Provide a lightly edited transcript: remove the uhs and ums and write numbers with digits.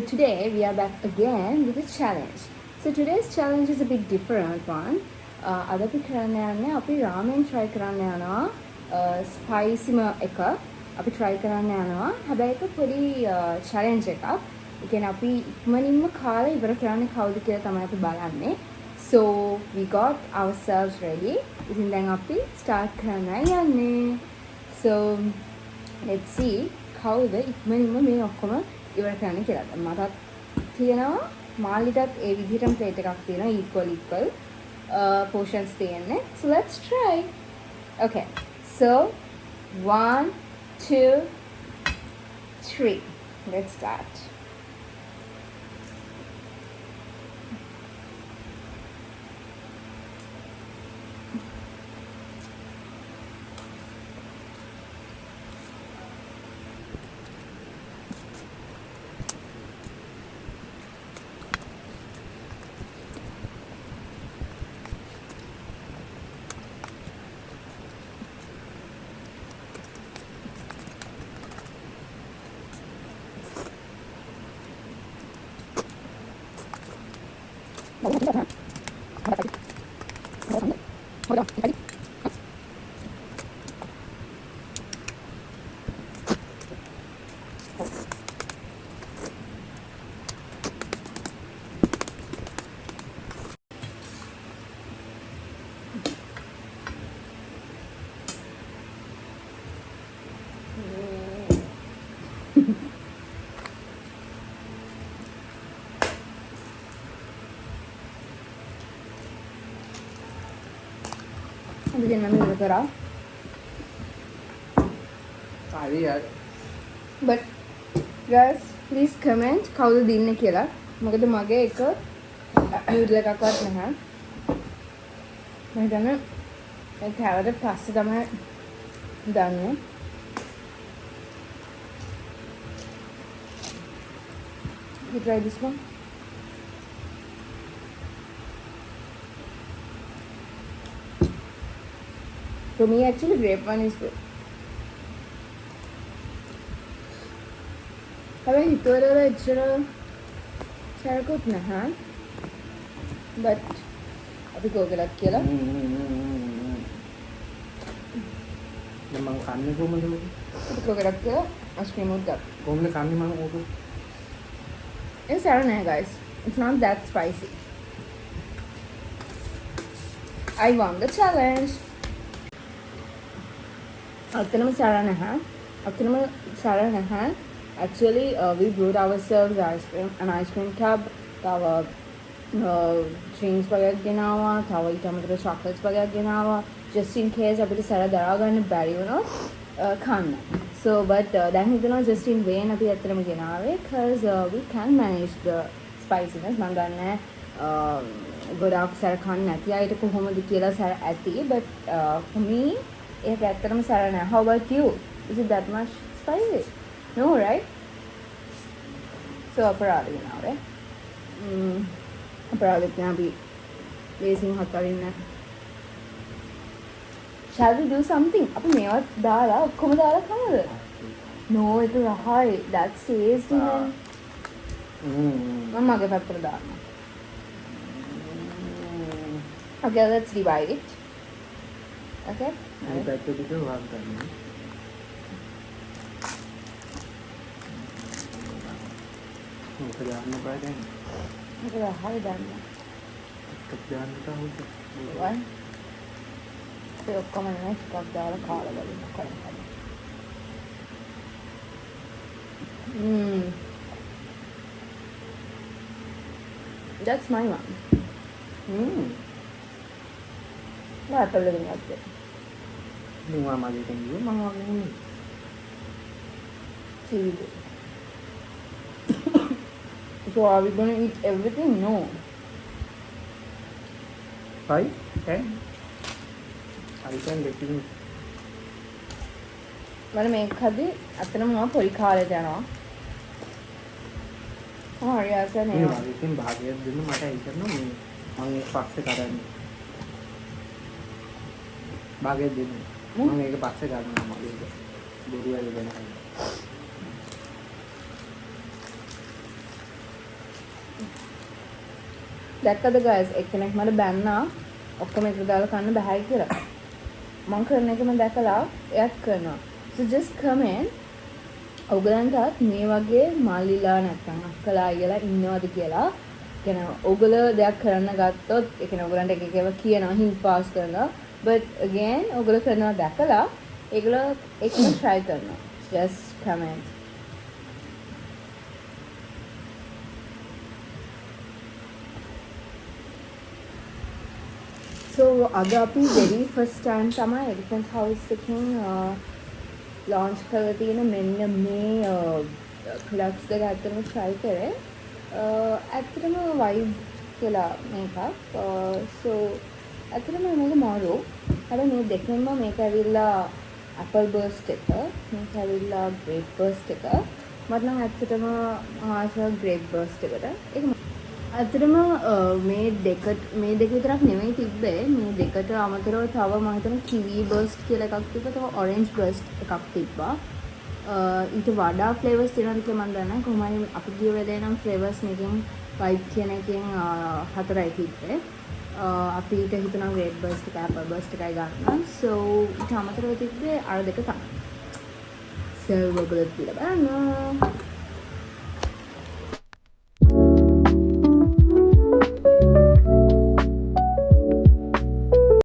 today we are back again with a challenge. So today's challenge is a bit different one. අද අපි කරන්න යන්නේ අපි ramen try කරන්න යනවා spicy එක අපි try කරන්න යනවා. හැබැයි ඒක පොඩි challenge එකක්. ඒ කියන්නේ අපි ඉක්මනින්ම කාලේ ඉවර කරන්නේ කවුද කියලා තමයි අපි බලන්නේ. So we got ourselves ready. ඉතින් දැන් අපි start කරන්න යන්නේ. So let's see කවුද ඉක්මනින්ම මේ ඔක්කොම ඉවර කරන්න කියලා. මටත් තියෙනවා මාළිටත් ඒ විදිහටම plate එකක් තියෙනවා equal portions තියෙන්නේ. So let's try. Okay. So 1 2 3. Let's start. Again, I'm going to But guys, please comment කවුද දින්නේ කියලා. මොකද මගේ එක නියුඩල් එකක්වත් නැහැ. මම හිතන්නේ ඒ කෑවට පස්සේ තමයි දන්නේ. You try this one. For me, actually, grape one is good. හැබැයි හිතුවරල එච්චර සැරකුත් නැහැ. But අපි කෝකලත් කියලා. මම කන්නේ කොහමද? අපි කෝකලත් කියලා අයිස්ක්‍රීම් උත් ගත්තා. කොහොමද කන්නේ මම ඕක? It's සැර නැහැ guys. It's not that spicy. I won the challenge. අතනම සැර නැහැ. Actually, we brewed ourselves an ice cream tub. තව drinks වගේක් ගෙනාවා. තව ඊට අමතරව chocolates වගේක් ගෙනාවා. Just in case අපිට සැර දරා ගන්න බැරි වුණොත් කන්න. So but දැන් හිතනවා just in vain අපි ඇත්තටම ගෙනාවේ because we can manage the spiciness. මම දන්නේ ගොඩාක් සැර කන්න නැති අයට කොහොමද කියලා සැර ඇති. But for me ඒක ඇත්තටම සැර නැහැ. How about you? Is it that much spicy? No, right? So අපරාධ ගෙනාවේ. අපරාධෙත් නෑ අපි ලේසින් හතරින්න. Shall we do something? අපි මේවත් දාලා ඔක්කොම දාලා කමද? No, ඒක රහයි. That's tasty man. මම මගේ පැත්තට දාන්න. Okay, let's divide it. Okay? මේ පැත්තට වාග් ගන්න. මොකද යන්න බෑ දැන්. ඒක රහයි දාන්න. එකක් දාන්න තමයි. One. ඒ ඔක්කොම නේ ටිකක් දාලා කාලා බලන්න කොහොමද. That's my one. Nah, apple living out there. නුවා මගේ කෙනෙක් මම වගේ නෙමෙයි. See. So are we gonna eat everything? No. 5 10 I can let you. මම මේක හදි අතන මම පොඩි කාලේට යනවා. හරි ආසනේ. මේ වගේ ඉතින් භාගයක් දෙන්න මට හිතෙනවා මේ මම ඒක පස්සේ කරන්නේ. භාගයක් දෙන්න. මම ඒක පස්සේ ගන්නවා මගේ. බොරු වැඩ වෙනවා. දැක්කද guys එක්කෙනෙක් මට බැන්නා ඔක්කොම එකට දාලා කන්න බෑ කියලා. මම කරන එක මම දැකලා එයාත් කරනවා. So just comment ඔයගලන්ටත් මේ වගේ මල්ලිලා නැත්නම් අක්කලා අයියලා ඉන්නවද කියලා. කියන්නේ ඔයගොල්ලෝ දෙයක් කරන්න ගත්තොත් ඒ කියන්නේ ඔයගලන්ට එක එක ඒවා කියනවා hint pass කරනවා. But again ඔයගොල්ලෝ කරනවා දැකලා ඒගොල්ලෝ එකම try කරනවා. Just comment. So අද අපි very first time තමයි Elephant House එකකින් launch කරලා තියෙන මෙන්න මේ products දෙක අතරම try කරේ. ඇත්තටම vibe කියලා මේකක්. So ඇත්තටම මේක මාරු. හැබැයි මේ දෙකෙන්ම මේක ඇවිල්ලා apple burst එක, මේක ඇවිල්ලා grape burst එක. මට නම් ඇත්තටම ආසාව grape burst එකට. ඒක ඇත්තටම මේ දෙක විතරක් නෙමෙයි තිබ්බේ. මේ දෙකට අමතරව තව මම හිතන kiwi burst කියලා එකක් තිබ්බා. තව orange burst එකක් තිබ්බා. ඊට වඩා flavors තියෙනවද කියලා මම දන්නේ නැහැ. කොහොම හරි අපි ගිය වෙලේ නම් flavors මේකෙන් vibe කියන එකෙන් 4යි තිබ්බේ. අපි ඊට හිතනවා grape burst එක, apple burst එකයි ගන්න. So ඊට අමතරව තිබ්බේ අර දෙක තමයි. So ඔයගොල්ලෝ කියලා බලන්න.